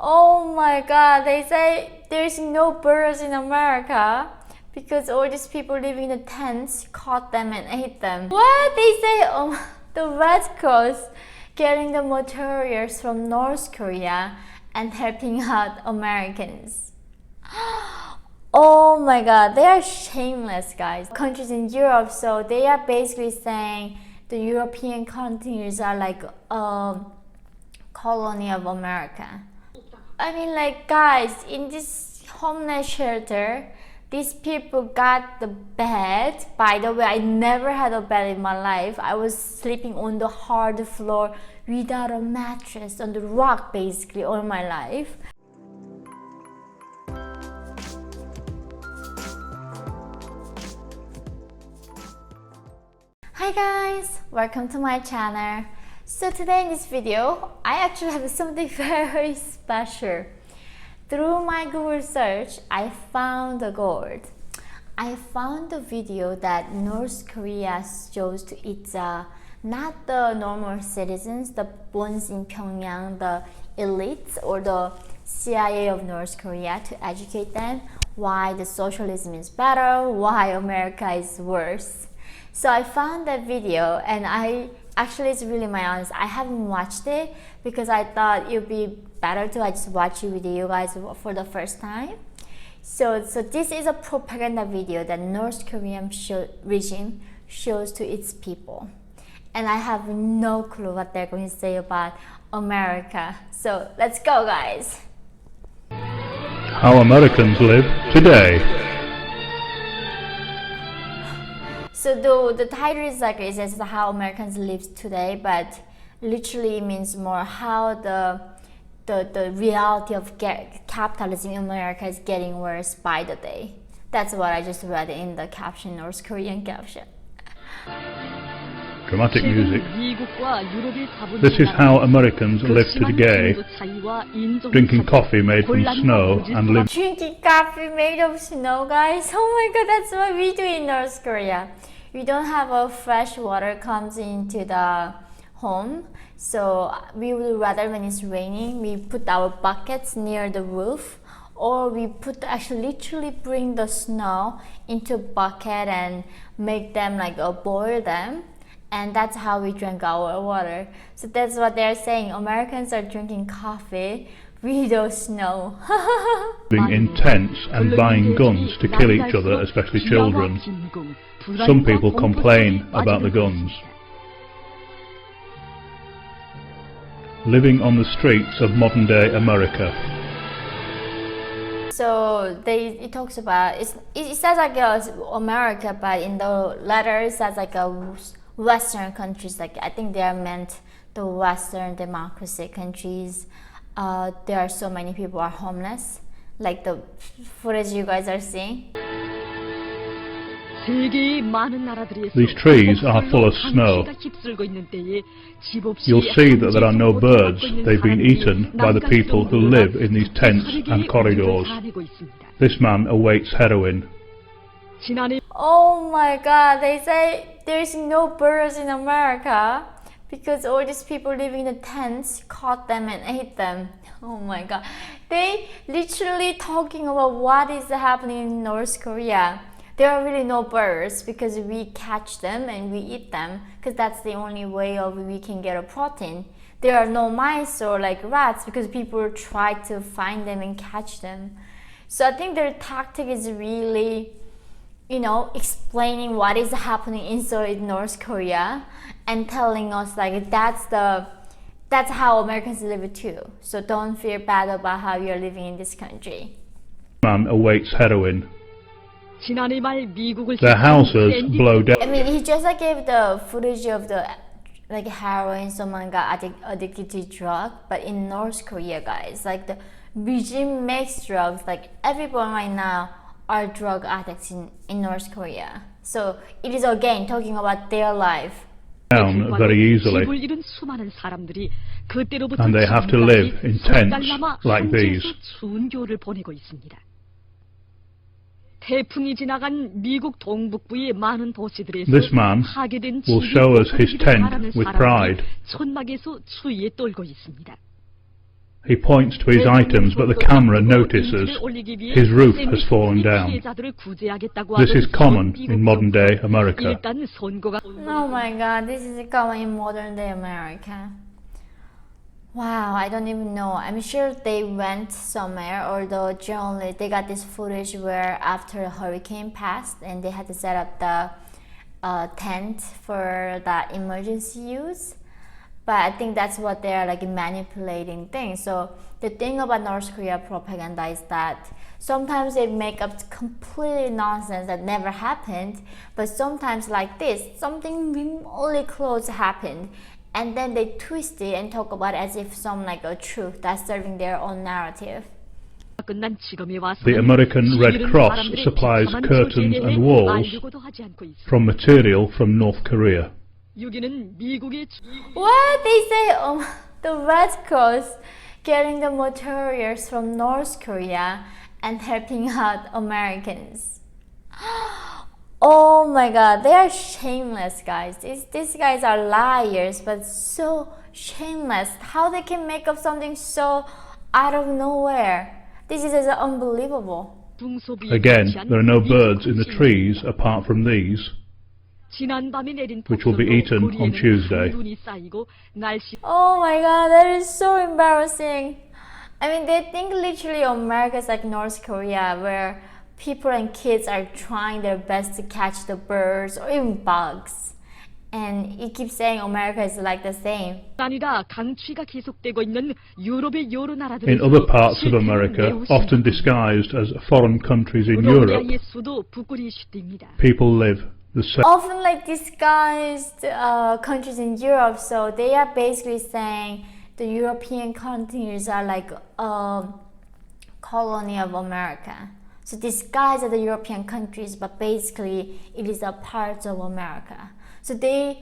Oh my god, they say there's no birds in America because all these people living in the tents caught them and ate them. What? They say the Red Cross getting the materials from North Korea and helping out Americans. Oh my god, they are shameless, guys. Countries in Europe, so they are basically saying the European countries are like a colony of America. I mean, like, guys, in this homeless shelter, these people got the bed. By the way, I never had a bed in my life. I was sleeping on the hard floor without a mattress, on the rock basically all my life. Hi guys, welcome to my channel. So today in this video, I actually have something very special. Through my Google search, I found the gold. I found a video that North Korea chose to eat not the normal citizens, the ones in Pyongyang, the elites or the CIA of North Korea, to educate them why the socialism is better, why America is worse. So I found that video, and it's really my honest, I haven't watched it because I thought it would be better to just watch it with you guys for the first time. So this is a propaganda video that North Korean regime shows to its people. And I have no clue what they're going to say about America. So let's go, guys. How Americans live today. So the title is like, it says how Americans live today, but literally it means more how the reality of capitalism in America is getting worse by the day. That's what I just read in the caption, North Korean caption. Dramatic music. This is how Americans live today. Drinking coffee made from snow and living. Drinking coffee made of snow, guys. Oh my god, that's what we do in North Korea. We don't have a fresh water comes into the home, so we would rather when it's raining, we put our buckets near the roof, or we actually literally bring the snow into a bucket and make them like boil them, and that's how we drink our water. So that's what they're saying. Americans are drinking coffee with the snow. Living in tents and buying guns to kill each other, especially children. Some people complain about the guns. Living on the streets of modern day America. So it talks about, it says like America, but in the letter it says like Western countries, like I think they are meant the Western democracy countries. There are so many people are homeless, like the footage you guys are seeing. These trees are full of snow. You'll see that there are no birds. They've been eaten by the people who live in these tents and corridors. This man awaits heroin. Oh my god, they say there's no birds in America because all these people living in the tents caught them and ate them. Oh my god. They literally talking about what is happening in North Korea. There are really no birds because we catch them and we eat them because that's the only way we can get a protein. There are no mice or like rats because people try to find them and catch them. So I think their tactic is really, explaining what is happening inside North Korea and telling us like that's how Americans live too. So don't feel bad about how you're living in this country. Man awaits heroin. Their houses blow down. I mean, he just gave the footage of the heroin, someone got addicted to drug, but in North Korea, guys, like the regime makes drugs, like everyone right now are drug addicts in North Korea. So it is again talking about their life. Down very easily. And they have to live in tents like these. This man will show us his tent with pride. He points to his items, but the camera notices his roof has fallen down. This is common in modern-day America. Oh my god, this is common in modern day America. Wow, I don't even know. I'm sure they went somewhere, although generally they got this footage where after a hurricane passed and they had to set up the tent for the emergency use. But I think that's what they're like manipulating things. So the thing about North Korea propaganda is that sometimes they make up completely nonsense that never happened, but sometimes like this, something remotely close happened, and then they twist it and talk about it as if some like a truth that's serving their own narrative. The American Red Cross supplies curtains and walls from material from North Korea. What? They say the Red Cross getting the materials from North Korea and helping out Americans. Oh my god, they are shameless, guys. These guys are liars, but so shameless. How they can make up something so out of nowhere. This is unbelievable. Again, there are no birds in the trees apart from these, which will be eaten on Tuesday. Oh my god, that is so embarrassing. I mean, they think literally America is like North Korea, where people and kids are trying their best to catch the birds or even bugs. And it keeps saying America is like the same. In other parts of America, often disguised as foreign countries in Europe, people live the same. Often like disguised countries in Europe, so they are basically saying the European countries are like a colony of America. So disguised as the European countries, but basically it is a part of America. So they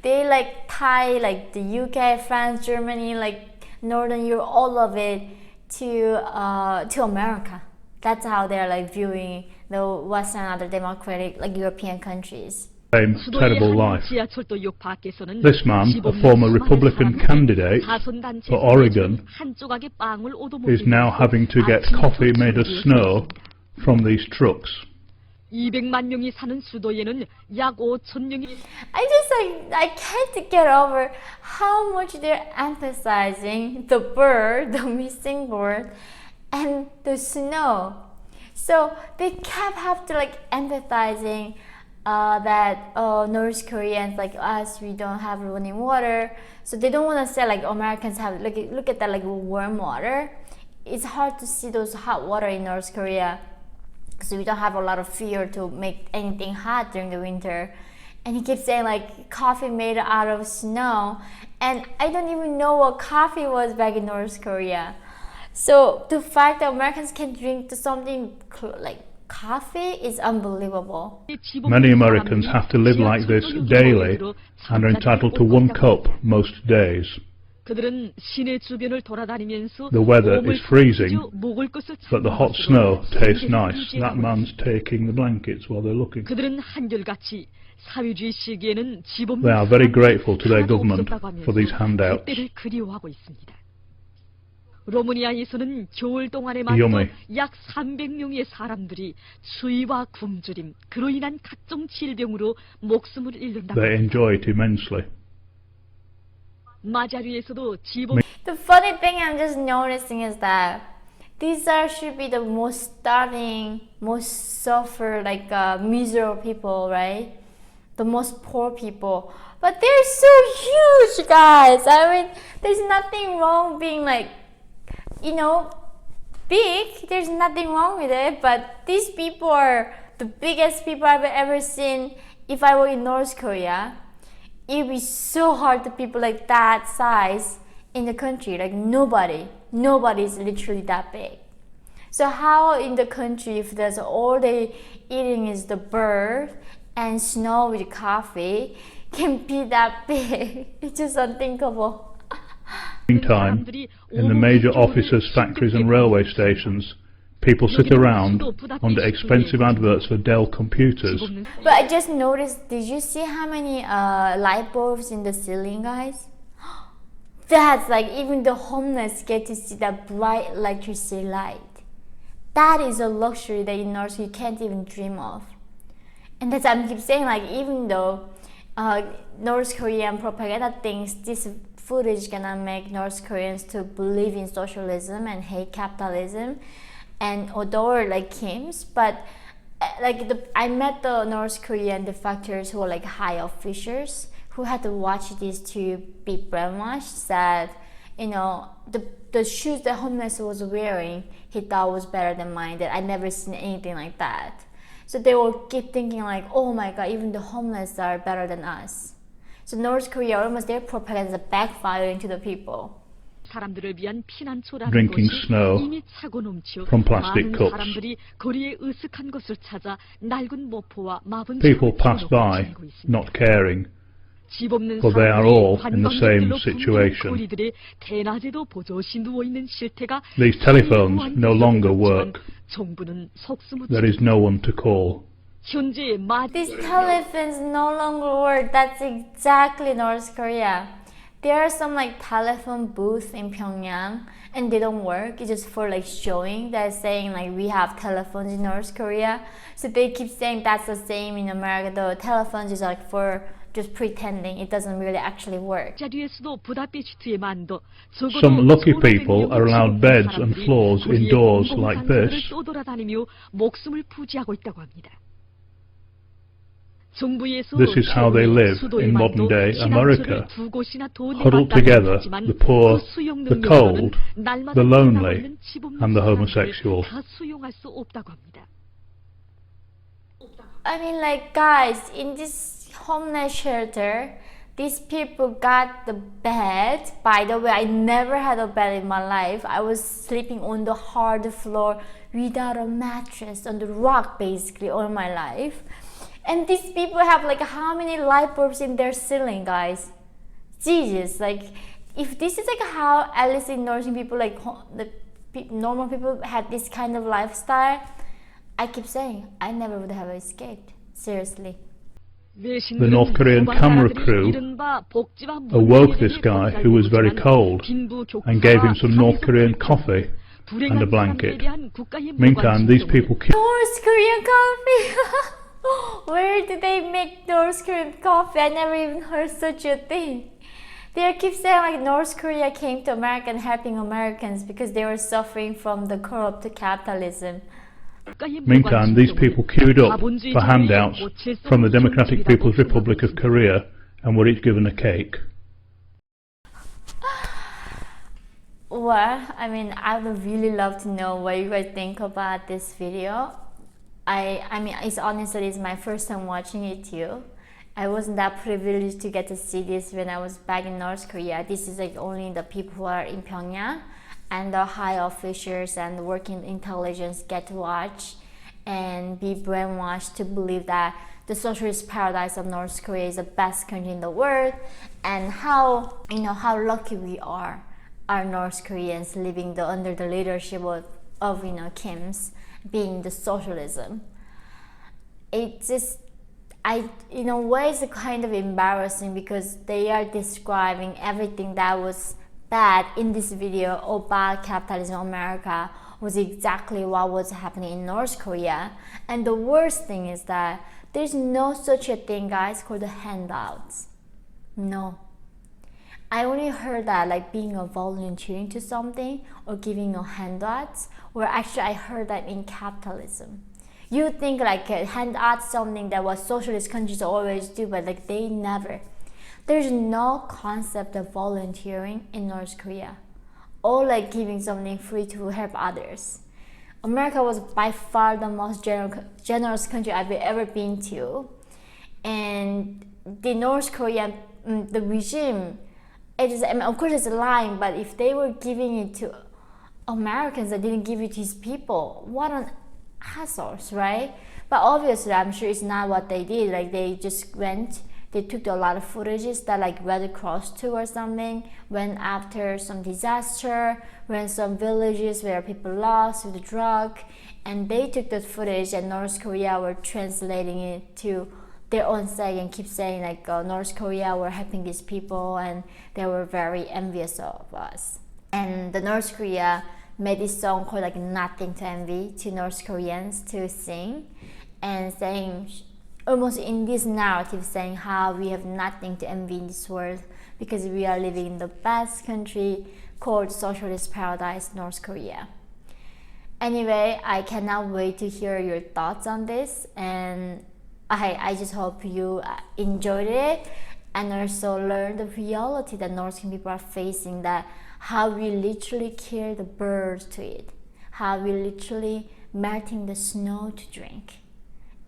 like tie like the UK, France, Germany, like Northern Europe, all of it to America. That's how they're like viewing the Western other democratic like European countries. Same terrible life. This man, a former Republican candidate for Oregon, is now having to get coffee made of snow from these trucks. I can't get over how much they're emphasizing the bird, the missing bird, and the snow. So they kept have to like empathizing that North Koreans like us, we don't have running water, so they don't want to say like Americans have look at that like warm water. It's hard to see those hot water in North Korea, so we don't have a lot of fuel to make anything hot during the winter. And he keeps saying like coffee made out of snow, and I don't even know what coffee was back in North Korea. So the fact that Americans can drink something like coffee is unbelievable. Many Americans have to live like this daily and are entitled to 1 cup most days. The weather is freezing, but the hot snow tastes nice. That man's taking the blankets while they're looking. They are very grateful to their government for these handouts. Yeonmi. 약 300명의 사람들이 추위와 굶주림, 그로 인한 각종 질병으로 목숨을 잃는다. They enjoy it immensely. 마자리에서도 지범. The funny thing I'm just noticing is that these should be the most starving, most suffer, like miserable people, right? The most poor people. But they're so huge, guys. I mean, there's nothing wrong being like, you know, big. There's nothing wrong with it. But these people are the biggest people I've ever seen. If I were in North Korea, it'd be so hard to people like that size in the country. Like nobody's literally that big. So how in the country, if there's all they eating is the bird and snow with coffee, can be that big? It's just unthinkable. Meantime, in the major offices, factories and railway stations, people sit around under expensive adverts for Dell computers. But I just noticed, did you see how many light bulbs in the ceiling, guys? That's like even the homeless get to see that bright electricity light. That is a luxury that in North Korea you can't even dream of. And that's I keep saying, like, even though North Korean propaganda thinks this footage gonna make North Koreans to believe in socialism and hate capitalism and adore like Kim's, but I met the North Korean defectors who were like high officials who had to watch this to be brainwashed that, you know, the shoes the homeless was wearing he thought was better than mine, that I never seen anything like that. So they will keep thinking like, oh my god, even the homeless are better than us. So North Korea, almost their propaganda is backfiring to the people. 사람들을 위한 피난처라는 Drinking 것이 snow 이미 차고 넘쳐 from plastic 많은 cups. 사람들이 거리에 으슥한 것을 찾아 낡은 모포와 마분 People 창을 pass 펴놓고 by, 지내고 있습니다. not caring, 집 없는 for they are 사람들이 all in the same 관광객들로 붐비는 situation. 거리들에 대낮에도 버젓이 누워있는 실태가 These telephones no longer work. 정부는 속수무책 There is no one to call. 현재 These telephones no longer work. That's exactly North Korea. There are some like telephone booths in Pyongyang and they don't work. It's just for like showing. They're saying like we have telephones in North Korea. So they keep saying that's the same in America. The telephones is like for just pretending. It doesn't really actually work. Some lucky people are allowed beds and floors indoors like this. This is how they live in modern-day America, huddled together, the poor, the cold, the lonely, and the homosexual. I mean, like, guys, in this homeless shelter, these people got the bed. By the way, I never had a bed in my life. I was sleeping on the hard floor without a mattress, on the rock basically all my life. And these people have like how many light bulbs in their ceiling, guys? Jesus, like, if this is like how at least in Northern people, like normal people had this kind of lifestyle, I keep saying I never would have escaped. Seriously. The North Korean camera crew awoke this guy who was very cold and gave him some North Korean coffee and a blanket. Meantime, these people North Korean coffee! Where do they make North Korean coffee? I never even heard such a thing. They keep saying like North Korea came to America and helping Americans because they were suffering from the corrupt capitalism. Meantime, these people queued up for handouts from the Democratic People's Republic of Korea and were each given a cake. Well, I mean, I would really love to know what you guys think about this video. I mean, it's honestly, it's my first time watching it too. I wasn't that privileged to get to see this when I was back in North Korea. This is like only the people who are in Pyongyang and the high officials and working intelligence get to watch and be brainwashed to believe that the socialist paradise of North Korea is the best country in the world, and how, you know, how lucky we are North Koreans living under the leadership of you know, Kim's, being the socialism. It just, in a way, it's kind of embarrassing because they are describing everything that was bad in this video about capitalism in America was exactly what was happening in North Korea. And the worst thing is that there's no such a thing, guys, called handouts. No. I only heard that like being a volunteering to something or giving a handouts, or actually I heard that in capitalism. You think like handouts something that what socialist countries always do, but like they never. There's no concept of volunteering in North Korea, or like giving something free to help others. America was by far the most generous country I've ever been to, and the North Korean, the regime, it is, I mean, of course it's lying, but if they were giving it to Americans that didn't give it to his people, what an assholes, right? But obviously I'm sure it's not what they did. Like they just went, they took a lot of footages that like Red Cross took or something, went after some disaster, went some villages where people lost with the drug, and they took that footage and North Korea were translating it to their own sake and keep saying like North Korea were helping these people and they were very envious of us. And the North Korea made this song called like Nothing to Envy to North Koreans to sing, and saying almost in this narrative saying how we have nothing to envy in this world because we are living in the best country called socialist paradise North Korea. Anyway, I cannot wait to hear your thoughts on this, and I just hope you enjoyed it and also learned the reality that North Korean people are facing, that how we literally kill the birds to eat, how we literally melting the snow to drink.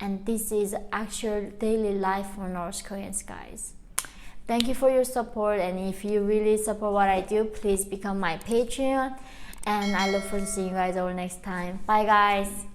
And this is actual daily life for North Koreans, guys. Thank you for your support, and if you really support what I do, please become my Patreon, and I look forward to seeing you guys all next time. Bye guys.